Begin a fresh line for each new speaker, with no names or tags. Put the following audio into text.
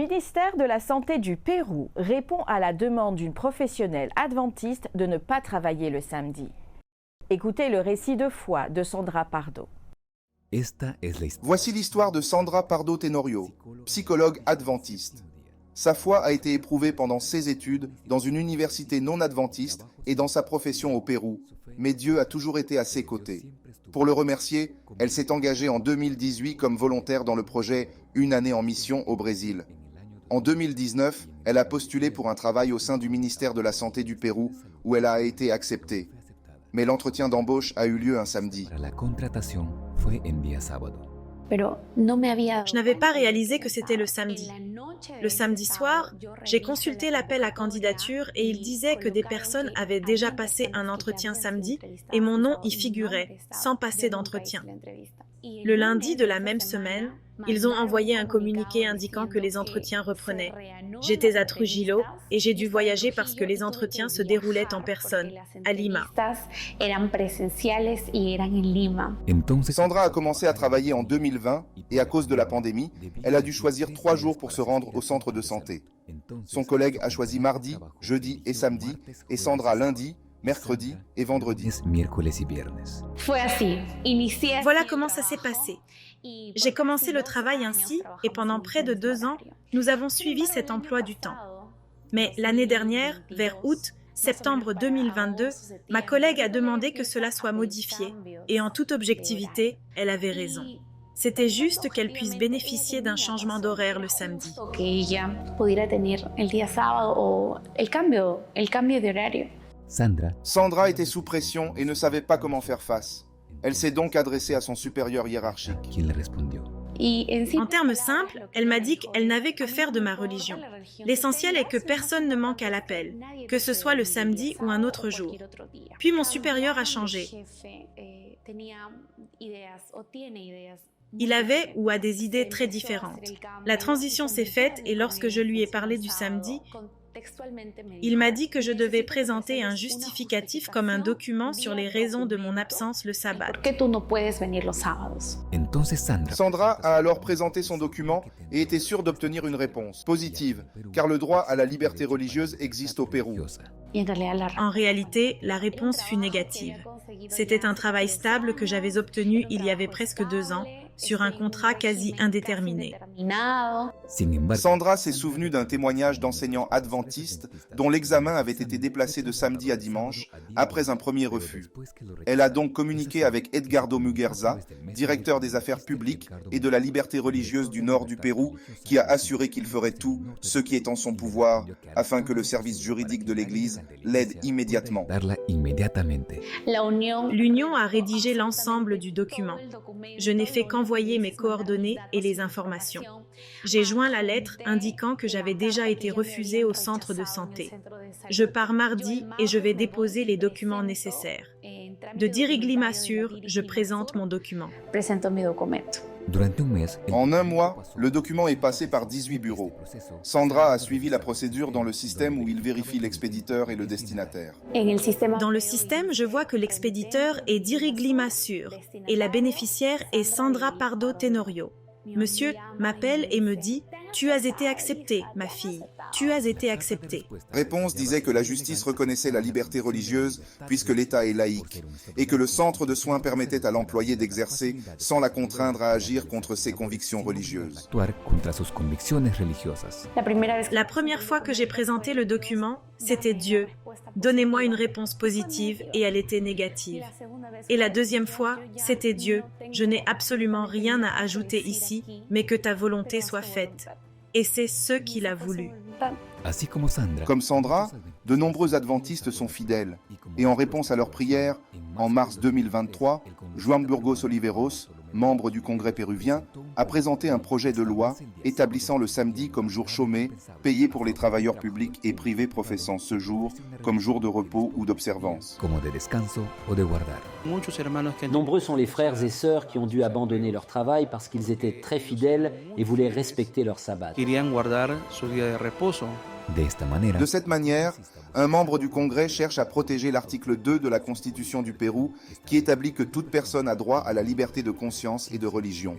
ministère de la Santé du Pérou répond à la demande d'une professionnelle adventiste de ne pas travailler le samedi. Écoutez le récit de foi de Sandra Pardo.
Voici l'histoire de Sandra Pardo Tenorio, psychologue adventiste. Sa foi a été éprouvée pendant ses études dans une université non adventiste et dans sa profession au Pérou, mais Dieu a toujours été à ses côtés. Pour le remercier, elle s'est engagée en 2018 comme volontaire dans le projet Une année en mission au Brésil. En 2019, elle a postulé pour un travail au sein du ministère de la Santé du Pérou, où elle a été acceptée. Mais l'entretien d'embauche a eu lieu un samedi.
Je n'avais pas réalisé que c'était le samedi. Le samedi soir, j'ai consulté l'appel à candidature et il disait que des personnes avaient déjà passé un entretien samedi et mon nom y figurait, sans passer d'entretien. Le lundi de la même semaine, ils ont envoyé un communiqué indiquant que les entretiens reprenaient. J'étais à Trujillo et j'ai dû voyager parce que les entretiens se déroulaient en personne, à Lima.
Sandra a commencé à travailler en 2020 et à cause de la pandémie, elle a dû choisir 3 jours pour se rendre au centre de santé. Son collègue a choisi mardi, jeudi et samedi et Sandra lundi, mercredi et vendredi.
Voilà comment ça s'est passé. J'ai commencé le travail ainsi et pendant près de 2 ans, nous avons suivi cet emploi du temps. Mais l'année dernière, vers août-septembre 2022, ma collègue a demandé que cela soit modifié et en toute objectivité, elle avait raison. C'était juste qu'elle puisse bénéficier d'un changement d'horaire le samedi.
Sandra était sous pression et ne savait pas comment faire face. Elle s'est donc adressée à son supérieur hiérarchique.
En termes simples, elle m'a dit qu'elle n'avait que faire de ma religion. L'essentiel est que personne ne manque à l'appel, que ce soit le samedi ou un autre jour. Puis mon supérieur a changé. Il avait ou a des idées très différentes. La transition s'est faite et lorsque je lui ai parlé du samedi, il m'a dit que je devais présenter un justificatif comme un document sur les raisons de mon absence le sabbat.
Sandra a alors présenté son document et était sûre d'obtenir une réponse positive, car le droit à la liberté religieuse existe au Pérou.
En réalité, la réponse fut négative. C'était un travail stable que j'avais obtenu il y avait presque 2 ans, sur un contrat quasi indéterminé.
Sandra s'est souvenue d'un témoignage d'enseignants adventistes dont l'examen avait été déplacé de samedi à dimanche après un premier refus. Elle a donc communiqué avec Edgardo Muguerza, directeur des affaires publiques et de la liberté religieuse du nord du Pérou, qui a assuré qu'il ferait tout ce qui est en son pouvoir afin que le service juridique de l'Église l'aide immédiatement.
L'Union a rédigé l'ensemble du document. Je n'ai fait qu'envoyer mes coordonnées et les informations. J'ai joint la lettre indiquant que j'avais déjà été refusée au centre de santé. Je pars mardi et je vais déposer les documents nécessaires. De Dirigli-Massur, je présente mon document.
En un mois, le document est passé par 18 bureaux. Sandra a suivi la procédure dans le système où il vérifie l'expéditeur et le destinataire.
Dans le système, je vois que l'expéditeur est Dirigli-Massur et la bénéficiaire est Sandra Pardo Tenorio. Monsieur m'appelle et me dit « Tu as été acceptée, ma fille. Tu as été acceptée. »
Réponse disait que la justice reconnaissait la liberté religieuse puisque l'État est laïque et que le centre de soins permettait à l'employé d'exercer sans la contraindre à agir contre ses convictions religieuses.
La première fois que j'ai présenté le document, c'était Dieu. Donnez-moi une réponse positive et elle était négative. Et la deuxième fois, c'était Dieu. Je n'ai absolument rien à ajouter ici, mais que ta volonté soit faite. Et c'est ce qu'il a voulu.
Comme Sandra, de nombreux adventistes sont fidèles. Et en réponse à leurs prières, en mars 2023, Juan Burgos Oliveros, membre du Congrès péruvien, a présenté un projet de loi établissant le samedi comme jour chômé, payé pour les travailleurs publics et privés professant ce jour comme jour de repos ou d'observance.
Nombreux sont les frères et sœurs qui ont dû abandonner leur travail parce qu'ils étaient très fidèles et voulaient respecter leur sabbat.
De cette manière, un membre du Congrès cherche à protéger l'article 2 de la Constitution du Pérou qui établit que toute personne a droit à la liberté de conscience et de religion.